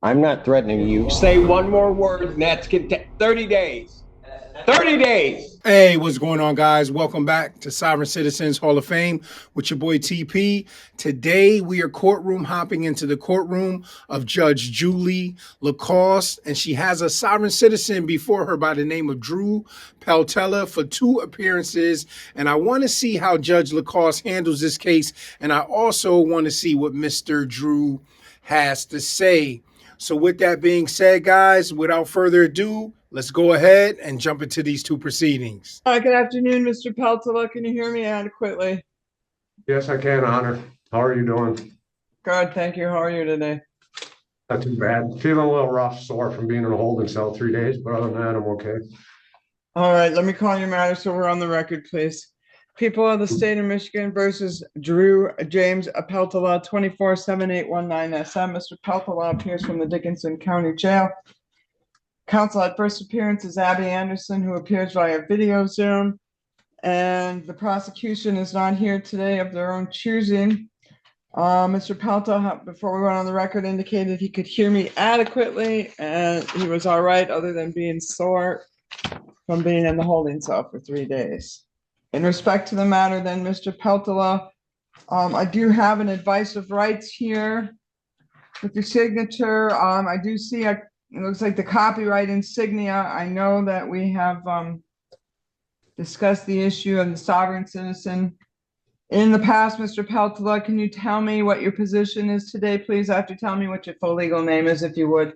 I'm not threatening you. Say one more word, and that's 30 days. 30 days. Hey, what's going on, guys? Welcome back to Sovereign Citizens Hall of Fame with your boy TP. Today, we are courtroom hopping into the courtroom of Judge Julie LaCost, and she has a sovereign citizen before her by the name of Drew Peltola for 2 appearances. And I want to see how Judge LaCost handles this case, and I also want to see what Mr. Drew has to say. So with that being said, guys, without further ado, let's go ahead and jump into these 2 proceedings. Good afternoon, Mr. Peltola. Can you hear me adequately? Yes, I can, Honor. How are you doing? Good, thank you. How are you today? Not too bad. Feeling a little rough, sore from being in a holding cell 3 days, but other than that, I'm okay. All right, let me call your matter so we're on the record, please. People of the state of Michigan versus Drew James Peltola, 247819SM. Mr. Peltola appears from the Dickinson County Jail. Counsel at first appearance is Abby Anderson, who appears via video Zoom. And the prosecution is not here today of their own choosing. Mr. Peltola, before we went on the record, indicated he could hear me adequately, and he was all right other than being sore from being in the holding cell for 3 days. In respect to the matter, then, Mr. Peltola, I do have an advice of rights here with your signature. I do see it looks like the copyright insignia. I know that we have discussed the issue of the sovereign citizen in the past. Mr. Peltola, can you tell me what your position is today, please, after telling me what your full legal name is, if you would?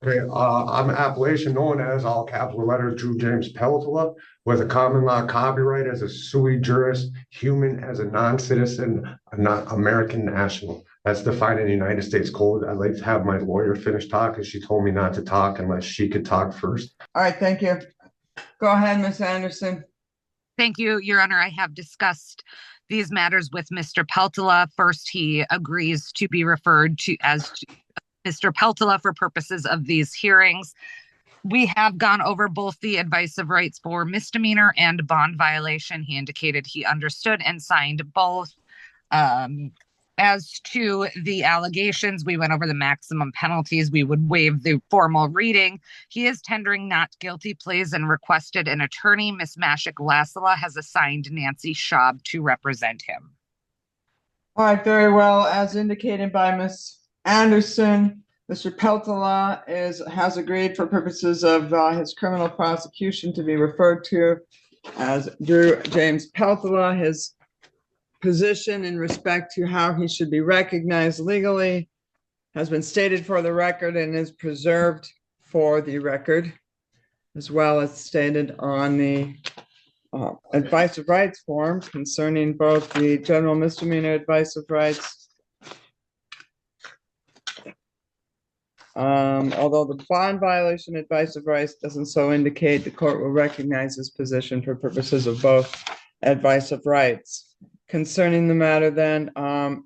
Okay, I'm an appellation known as all capital letters Drew James Peltola with a common law copyright as a sui juris human as a non-citizen, a non-American national. That's defined in the United States Code. I'd like to have my lawyer finish talking. She told me not to talk unless she could talk first. All right, thank you. Go ahead, Ms. Anderson. Thank you, Your Honor. I have discussed these matters with Mr. Peltola. First, he agrees to be referred to as Mr. Peltola for purposes of these hearings. We have gone over both the advice of rights for misdemeanor and bond violation. He indicated he understood and signed both. As to the allegations, we went over the maximum penalties. We would waive the formal reading. He is tendering not guilty pleas and requested an attorney. Ms. Mashik-Lasala has assigned Nancy Schaub to represent him. All right, very well. As indicated by Ms. Anderson, Mr. Peltola has agreed for purposes of his criminal prosecution to be referred to as Drew James Peltola. His position in respect to how he should be recognized legally has been stated for the record and is preserved for the record, as well as stated on the advice of rights form concerning both the general misdemeanor advice of rights. Although the bond violation advice of rights doesn't so indicate, the court will recognize his position for purposes of both advice of rights. Concerning the matter, then,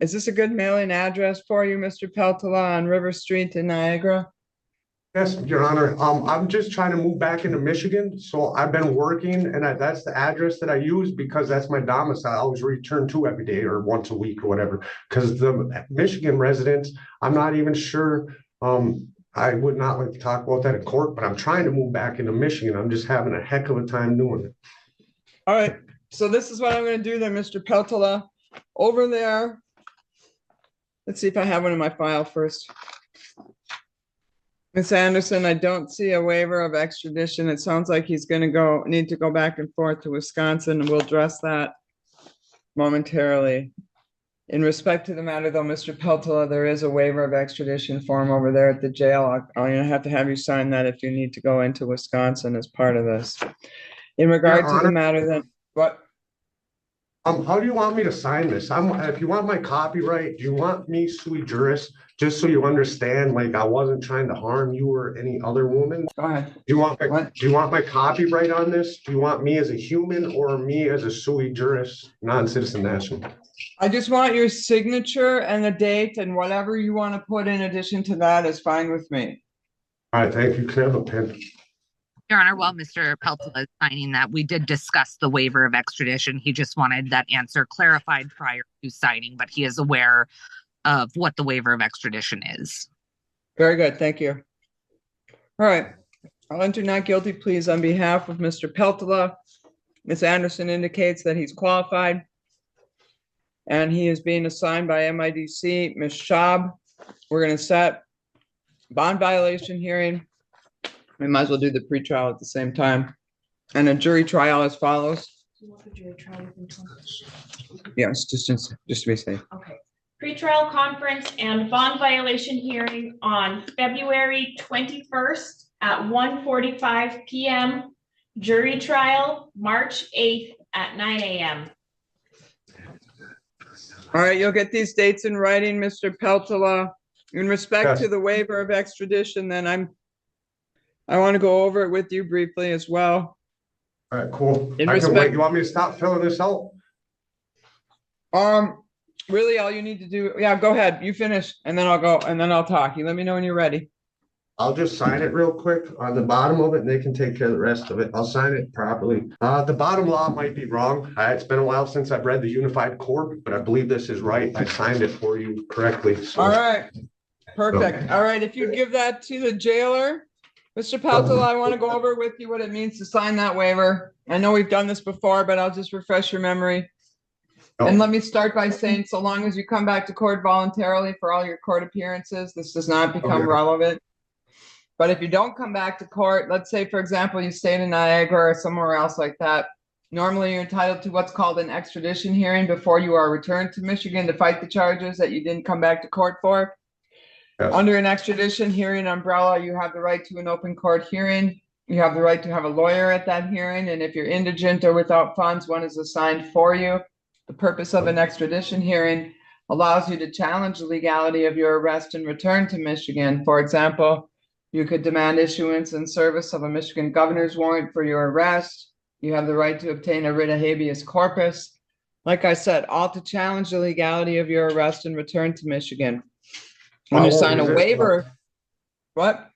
is this a good mailing address for you, Mr. Peltola, on River Street in Niagara? Yes, Your Honor. I'm just trying to move back into Michigan. So I've been working and that's the address that I use because that's my domicile. I always return to every day or once a week or whatever. Because the Michigan residents, I'm not even sure. I would not like to talk about that in court, but I'm trying to move back into Michigan. I'm just having a heck of a time doing it. All right. So this is what I'm going to do then, Mr. Peltola. Over there. Let's see if I have one in my file first. Ms. Anderson, I don't see a waiver of extradition. It sounds like he's going to need to go back and forth to Wisconsin, and we'll address that momentarily. In respect to the matter, though, Mr. Peltola, there is a waiver of extradition form over there at the jail. I'm going to have to have you sign that if you need to go into Wisconsin as part of this. In regard to the matter, then, what? How do you want me to sign this? If you want my copyright, do you want me sui juris? Just so you understand, like I wasn't trying to harm you or any other woman. Go ahead. Do you want my copyright on this? Do you want me as a human or me as a sui juris non-citizen national? I just want your signature and the date, and whatever you want to put in addition to that is fine with me. All right, thank you. Can I have a pen? Your Honor, while Mr. Peltola is signing that, we did discuss the waiver of extradition. He just wanted that answer clarified prior to signing, but he is aware of what the waiver of extradition is. Very good, thank you. All right, I'll enter not guilty pleas on behalf of Mr. Peltola. Ms. Anderson indicates that he's qualified and he is being assigned by MIDC. Ms. Schaub, we're gonna set bond violation hearing. We might as well do the pretrial at the same time. And a jury trial as follows. Yes, just to be safe. Okay. Pretrial conference and bond violation hearing on February 21st at 1:45 p.m. Jury trial, March 8th at 9 a.m. All right, you'll get these dates in writing, Mr. Peltola. In respect to the waiver of extradition, then I want to go over it with you briefly as well. All right, cool. In I can respect- wait. You want me to stop filling this out? Really, all you need to do, yeah, go ahead. You finish, and then I'll go, and then I'll talk. You let me know when you're ready. I'll just sign it real quick on the bottom of it and they can take care of the rest of it. I'll sign it properly. The bottom law might be wrong. It's been a while since I've read the Unified Court, but I believe this is right. I signed it for you correctly. So. All right, perfect. All right, if you give that to the jailer, Mr. Peltola, I want to go over with you what it means to sign that waiver. I know we've done this before, but I'll just refresh your memory. And let me start by saying, so long as you come back to court voluntarily for all your court appearances, this does not become relevant. But if you don't come back to court, let's say, for example, you stayed in Niagara or somewhere else like that, normally you're entitled to what's called an extradition hearing before you are returned to Michigan to fight the charges that you didn't come back to court for. Yes. Under an extradition hearing umbrella, you have the right to an open court hearing. You have the right to have a lawyer at that hearing. And if you're indigent or without funds, one is assigned for you. The purpose of an extradition hearing allows you to challenge the legality of your arrest and return to Michigan. For example, you could demand issuance and service of a Michigan governor's warrant for your arrest. You have the right to obtain a writ of habeas corpus. Like I said, all to challenge the legality of your arrest and return to Michigan. When you sign a waiver, what?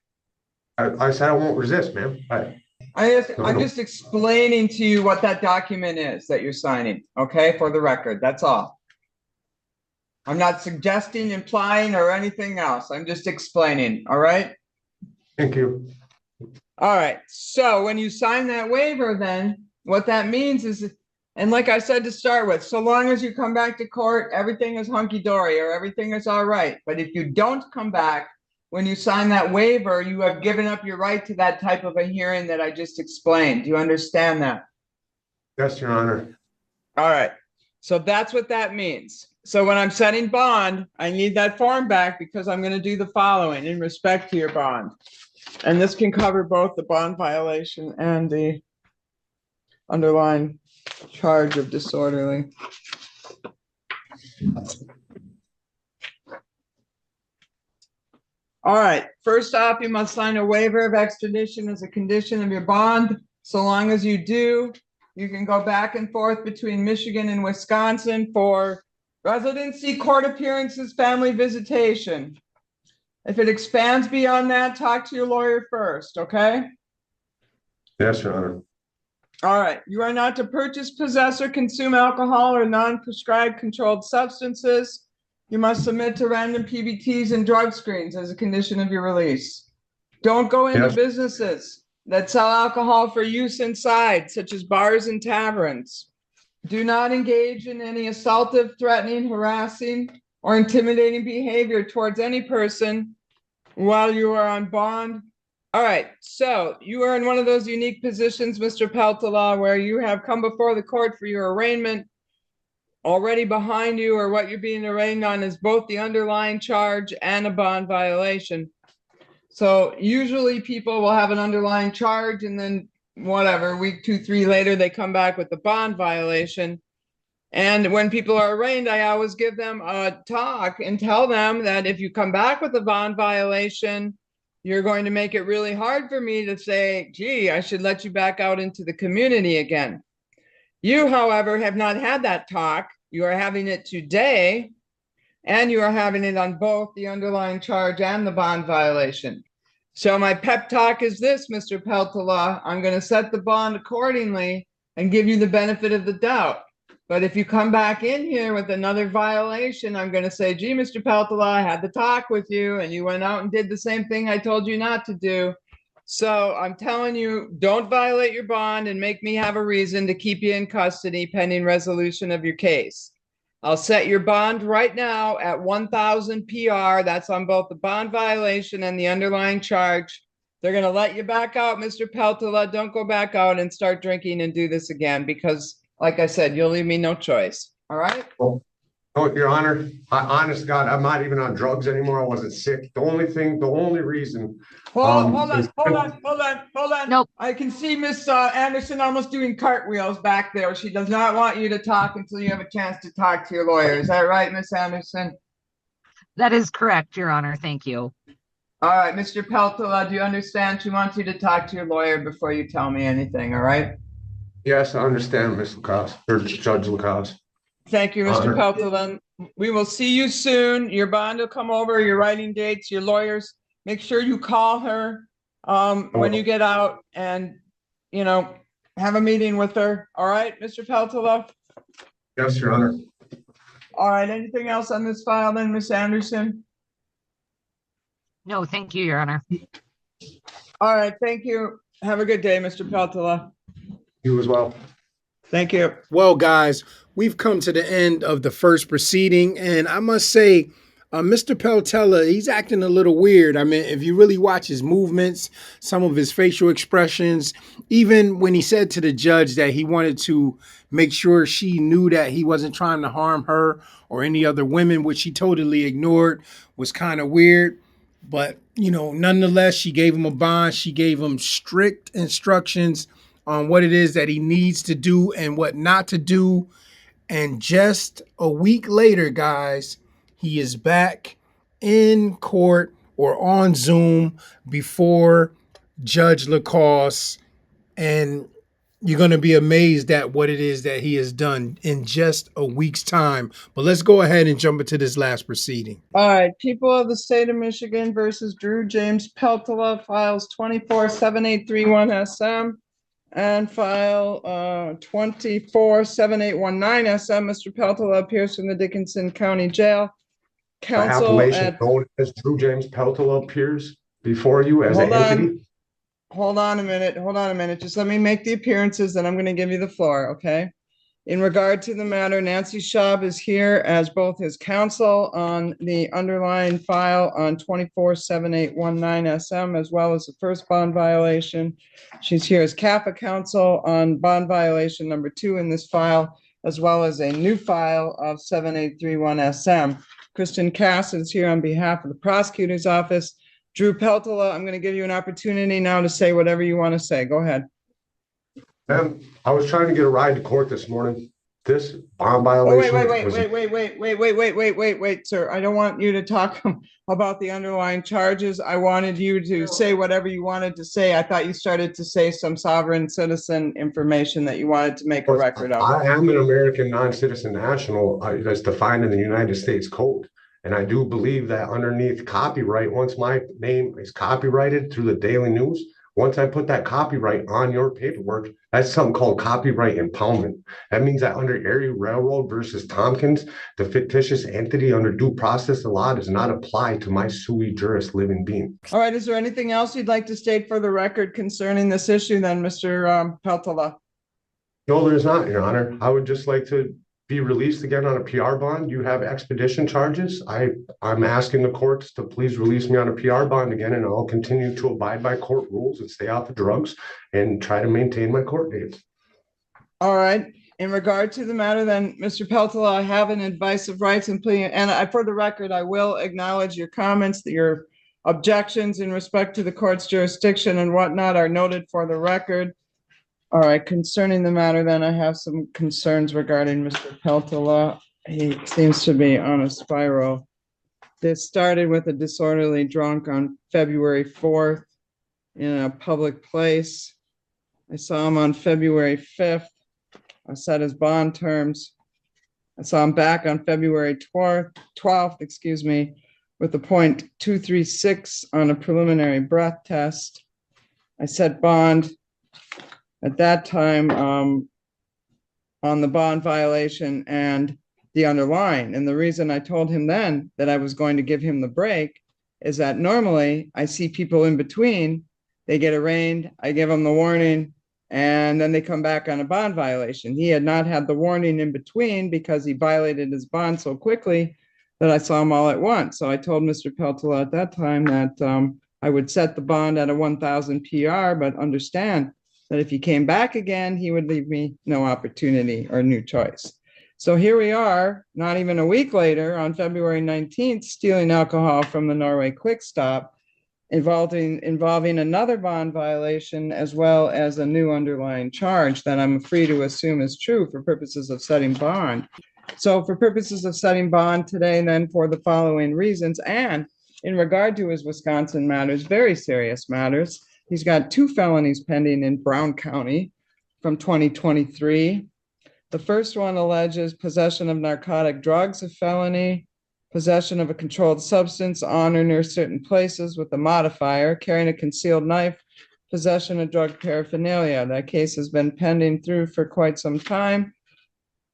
I said I won't resist, man. I'm just explaining to you what that document is that you're signing, okay, for the record, that's all. I'm not suggesting, implying, or anything else. I'm just explaining, all right? Thank you. All right, so when you sign that waiver, then what that means is, and like I said to start with, so long as you come back to court, everything is hunky-dory or everything is all right. But if you don't come back, when you sign that waiver, you have given up your right to that type of a hearing that I just explained. Do you understand that? Yes, Your Honor. All right, so that's what that means. So when I'm setting bond, I need that form back because I'm going to do the following in respect to your bond. And this can cover both the bond violation and the underlying charge of disorderly. All right, first off, you must sign a waiver of extradition as a condition of your bond. So long as you do, you can go back and forth between Michigan and Wisconsin for residency, court appearances, family visitation. If it expands beyond that, talk to your lawyer first, okay? Yes, Your Honor. All right, you are not to purchase, possess, or consume alcohol or non-prescribed controlled substances. You must submit to random PBTs and drug screens as a condition of your release. Don't go into businesses that sell alcohol for use inside, such as bars and taverns. Do not engage in any assaultive, threatening, harassing, or intimidating behavior towards any person while you are on bond. All right, so you are in one of those unique positions, Mr. Peltola, where you have come before the court for your arraignment. Already behind you, or what you're being arraigned on, is both the underlying charge and a bond violation. So usually people will have an underlying charge and then whatever, week 2, 3 later, they come back with the bond violation. And when people are arraigned, I always give them a talk and tell them that if you come back with a bond violation, you're going to make it really hard for me to say, gee, I should let you back out into the community again. You, however, have not had that talk. You are having it today, and you are having it on both the underlying charge and the bond violation. So my pep talk is this, Mr. Peltola. I'm going to set the bond accordingly and give you the benefit of the doubt. But if you come back in here with another violation, I'm going to say, gee, Mr. Peltola, I had the talk with you and you went out and did the same thing I told you not to do. So I'm telling you, don't violate your bond and make me have a reason to keep you in custody pending resolution of your case. I'll set your bond right now at 1,000 PR. That's on both the bond violation and the underlying charge. They're going to let you back out, Mr. Peltola. Don't go back out and start drinking and do this again because, like I said, you'll leave me no choice. All right? Oh, Your Honor, honest to God, I'm not even on drugs anymore. I wasn't sick. The only reason. Hold on. Nope. I can see Miss Anderson almost doing cartwheels back there. She does not want you to talk until you have a chance to talk to your lawyer. Is that right, Miss Anderson? That is correct, Your Honor. Thank you. All right, Mr. Peltola, do you understand? She wants you to talk to your lawyer before you tell me anything, all right? Yes, I understand, Ms. LaCost, or Judge LaCost. Thank you, Mr. Peltola. We will see you soon. Your bond will come over, your writing dates, your lawyers. Make sure you call her when you get out and, you know, have a meeting with her. All right, Mr. Peltola? Yes, Your Honor. All right, anything else on this file then, Miss Anderson? No, thank you, Your Honor. All right, thank you. Have a good day, Mr. Peltola. You as well. Thank you. Well, guys, we've come to the end of the first proceeding, and I must say, Mr. Peltola, he's acting a little weird. I mean, if you really watch his movements, some of his facial expressions, even when he said to the judge that he wanted to make sure she knew that he wasn't trying to harm her or any other women, which he totally ignored, was kind of weird. But, you know, nonetheless, she gave him a bond. She gave him strict instructions on what it is that he needs to do and what not to do. And just a week later, guys, he is back in court or on Zoom before Judge LaCost. And you're going to be amazed at what it is that he has done in just a week's time. But let's go ahead and jump into this last proceeding. All right, people of the state of Michigan versus Drew James Peltola, files 247831 SM and file 247819 SM. Mr. Peltola appears from the Dickinson County Jail. The Counsel appellation known as Drew James Peltola appears before you as an Hold on. entity. Hold on a minute. Just let me make the appearances, then I'm going to give you the floor, okay? In regard to the matter, Nancy Schaub is here as both his counsel on the underlying file on 247819 SM, as well as the first bond violation. She's here as CAFA counsel on bond violation number 2 in this file, as well as a new file of 7831 SM. Kristen Cass is here on behalf of the prosecutor's office. Drew Peltola, I'm going to give you an opportunity now to say whatever you want to say. Go ahead. Ma'am, I was trying to get a ride to court this morning. This bond violation. Wait, sir. I don't want you to talk about the underlying charges. I wanted you to say whatever you wanted to say. I thought you started to say some sovereign citizen information that you wanted to make a record of. I am an American non-citizen national that's defined in the United States Code. And I do believe that underneath copyright, once my name is copyrighted through the Daily News, once I put that copyright on your paperwork, that's something called copyright impoundment. That means that under Erie Railroad versus Tompkins, the fictitious entity under due process of law does not apply to my sui juris living being. All right. Is there anything else you'd like to state for the record concerning this issue then, Mr. Peltola? No, there's not, Your Honor. I would just like to be released again on a PR bond. You have expedition charges. I'm asking the courts to please release me on a PR bond again, and I'll continue to abide by court rules and stay off of drugs and try to maintain my court dates. All right. In regard to the matter then, Mr. Peltola, I have an advice of rights and plea, and for the record, I will acknowledge your comments, your objections in respect to the court's jurisdiction and whatnot are noted for the record. All right, concerning the matter, then I have some concerns regarding Mr. Peltola. He seems to be on a spiral. This started with a disorderly drunk on February 4th in a public place. I saw him on February 5th. I set his bond terms. I saw him back on February 12th, with a .236 on a preliminary breath test. I set bond at that time on on the bond violation and the underlying. And the reason I told him then that I was going to give him the break is that normally I see people in between, they get arraigned, I give them the warning, and then they come back on a bond violation. He had not had the warning in between because he violated his bond so quickly that I saw him all at once. So I told Mr. Peltola at that time that I would set the bond at a 1,000 PR, but understand that if he came back again, he would leave me no opportunity or new choice. So here we are, not even a week later, on February 19th, stealing alcohol from the Norway Quick Stop, involving another bond violation as well as a new underlying charge that I'm free to assume is true for purposes of setting bond. So for purposes of setting bond today, then for the following reasons, and in regard to his Wisconsin matters, very serious matters, he's got 2 felonies pending in Brown County from 2023. The first one alleges possession of narcotic drugs, a felony, possession of a controlled substance on or near certain places with a modifier, carrying a concealed knife, possession of drug paraphernalia. That case has been pending through for quite some time.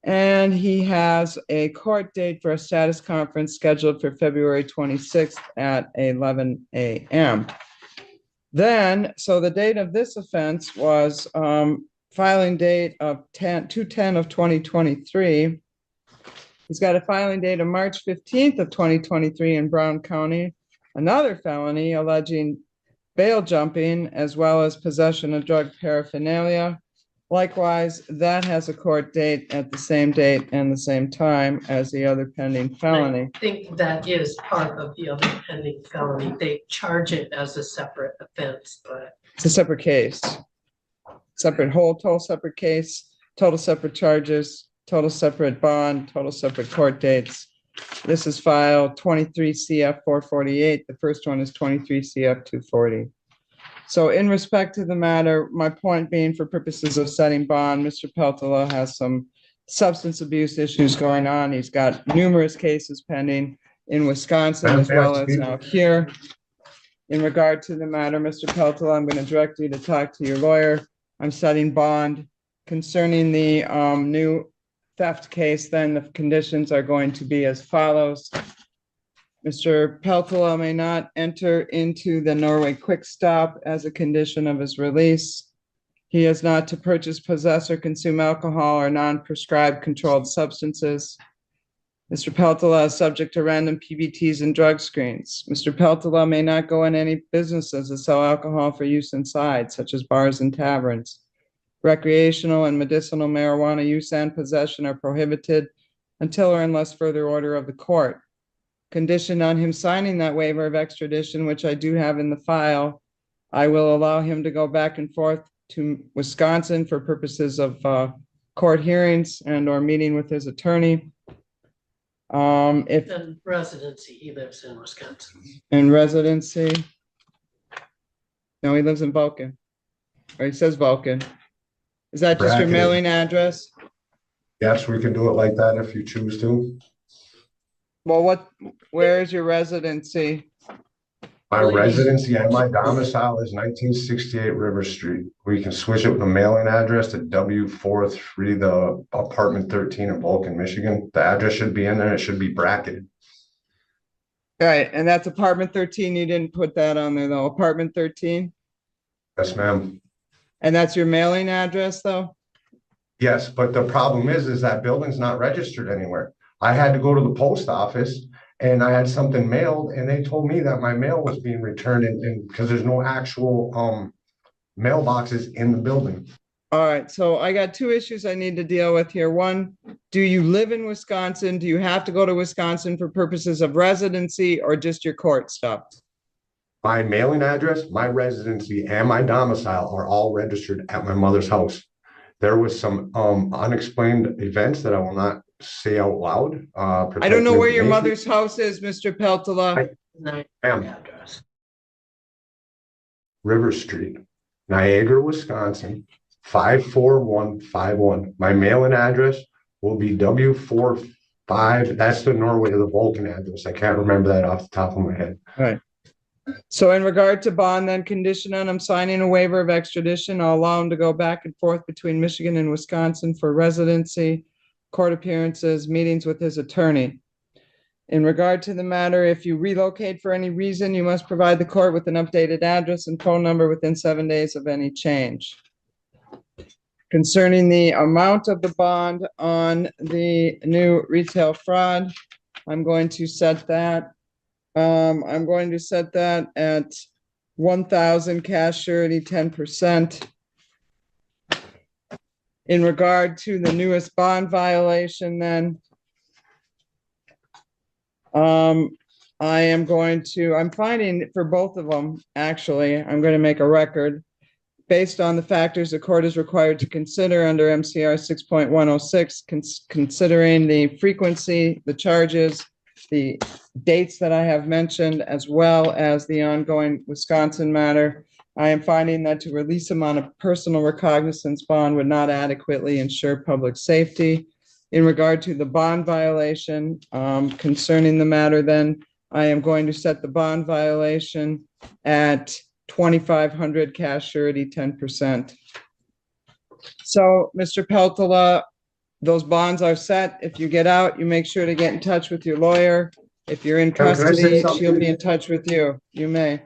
And he has a court date for a status conference scheduled for February 26th at 11 a.m. Then, so the date of this offense was filing date of 2/10 of 2023. He's got a filing date of March 15th of 2023 in Brown County, another felony alleging bail jumping as well as possession of drug paraphernalia. Likewise, that has a court date at the same date and the same time as the other pending felony. I think that is part of the other pending felony. They charge it as a separate offense, but It's a separate case. Total separate case, total separate charges, total separate bond, total separate court dates. This is file 23 CF 448. The first one is 23 CF 240. So in respect to the matter, my point being for purposes of setting bond, Mr. Peltola has some substance abuse issues going on. He's got numerous cases pending in Wisconsin as well as now here. In regard to the matter, Mr. Peltola, I'm going to direct you to talk to your lawyer. I'm setting bond concerning the new theft case. Then the conditions are going to be as follows. Mr. Peltola may not enter into the Norway Quick Stop as a condition of his release. He is not to purchase, possess, or consume alcohol or non-prescribed controlled substances. Mr. Peltola is subject to random PBTs and drug screens. Mr. Peltola may not go in any businesses that sell alcohol for use inside, such as bars and taverns. Recreational and medicinal marijuana use and possession are prohibited until or unless further order of the court. Conditioned on him signing that waiver of extradition, which I do have in the file, I will allow him to go back and forth to Wisconsin for purposes of court hearings and or meeting with his attorney. If in residency, he lives in Wisconsin. in residency. No, he lives in Vulcan. Or he says Vulcan. Is that just your Bracketed. mailing address? Yes, we can do it like that if you choose to. Well, where is your residency? My Really? residency and my domicile is 1968 River Street. We can switch it with a mailing address to W43, the apartment 13 in Vulcan, Michigan. The address should be in there. It should be bracketed. Right, and that's apartment 13. You didn't put that on there though. Apartment 13? Yes, ma'am. And that's your mailing address though? Yes, but the problem is that building's not registered anywhere. I had to go to the post office and I had something mailed and they told me that my mail was being returned and because there's no actual mailboxes in the building. All right, so I got 2 issues I need to deal with here. One, do you live in Wisconsin? Do you have to go to Wisconsin for purposes of residency or just your court stuff? My mailing address, my residency, and my domicile are all registered at my mother's house. There was some unexplained events that I will not say out loud. I don't know where your mother's house is, Mr. Peltola. Ma'am. Address. River Street, Niagara, Wisconsin, 54151. My mailing address will be W45. That's the Norway or the Vulcan address. I can't remember that off the top of my head. All right. So in regard to bond, then condition on him signing a waiver of extradition, I'll allow him to go back and forth between Michigan and Wisconsin for residency, court appearances, meetings with his attorney. In regard to the matter, if you relocate for any reason, you must provide the court with an updated address and phone number within 7 days of any change. Concerning the amount of the bond on the new retail fraud, I'm going to set that. At 1,000 cash surety, 10%. In regard to the newest bond violation, then I'm finding for both of them, actually, I'm going to make a record based on the factors the court is required to consider under MCR 6.106, considering the frequency, the charges, the dates that I have mentioned, as well as the ongoing Wisconsin matter. I am finding that to release him on a personal recognizance bond would not adequately ensure public safety. In regard to the bond violation, concerning the matter, then I am going to set the bond violation at 2,500 cash surety, 10%. So, Mr. Peltola, those bonds are set. If you get out, you make sure to get in touch with your lawyer. If you're in Can I say custody, something? she'll be in touch with you. You may.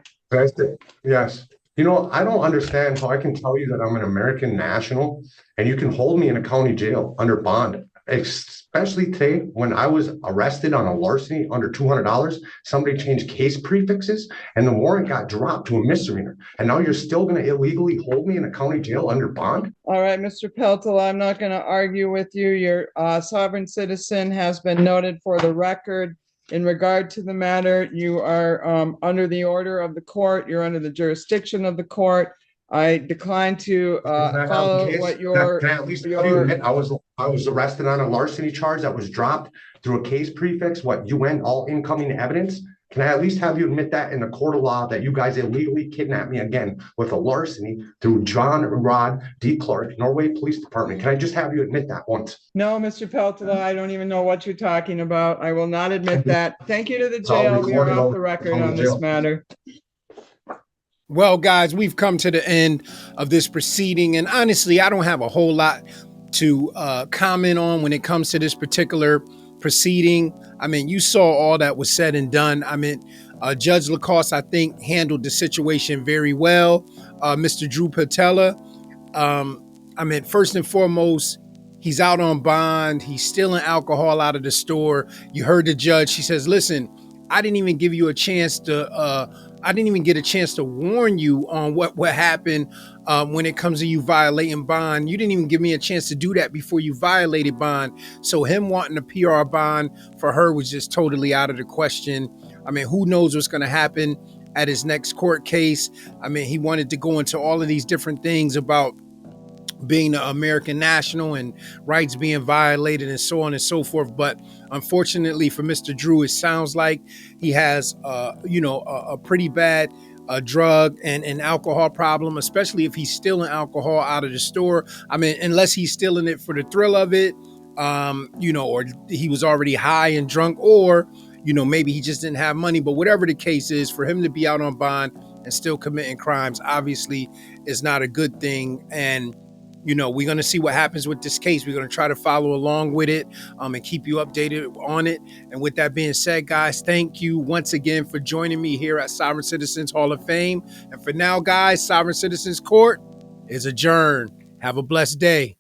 Yes. You know, I don't understand how I can tell you that I'm an American national and you can hold me in a county jail under bond, especially today when I was arrested on a larceny under $200. Somebody changed case prefixes and the warrant got dropped to a misdemeanor. And now you're still going to illegally hold me in a county jail under bond? All right, Mr. Peltola, I'm not going to argue with you. Your sovereign citizen has been noted for the record. In regard to the matter, you are under the order of the court. You're under the jurisdiction of the court. I decline to follow what your. Can I at least admit I was arrested on a larceny charge that was dropped through a case prefix, UN, all incoming evidence? Can I at least have you admit that in the court of law that you guys illegally kidnapped me again with a larceny through John Rod D. Clark, Norway Police Department? Can I just have you admit that once? No, Mr. Peltola, I don't even know what you're talking about. I will not admit that. Thank you to the jail. We are off the record on this matter. Well, guys, we've come to the end of this proceeding, and honestly, I don't have a whole lot to comment on when it comes to this particular proceeding. I mean, you saw all that was said and done. I mean, Judge LaCost, I think, handled the situation very well. Mr. Drew Peltola, I mean, first and foremost, he's out on bond. He's stealing alcohol out of the store. You heard the judge. She says, listen, I didn't even give you a chance to, I didn't even get a chance to warn you on what happened when it comes to you violating bond. You didn't even give me a chance to do that before you violated bond. So him wanting a PR bond for her was just totally out of the question. I mean, who knows what's going to happen at his next court case? I mean, he wanted to go into all of these different things about being an American national and rights being violated and so on and so forth. But unfortunately for Mr. Drew, it sounds like he has, a pretty bad drug and alcohol problem, especially if he's stealing alcohol out of the store. I mean, unless he's stealing it for the thrill of it, or he was already high and drunk, or, maybe he just didn't have money. But whatever the case is, for him to be out on bond and still committing crimes, obviously is not a good thing. And we're going to see what happens with this case. We're going to try to follow along with it and keep you updated on it. And with that being said, guys, thank you once again for joining me here at Sovereign Citizens Hall of Fame. And for now, guys, Sovereign Citizens Court is adjourned. Have a blessed day.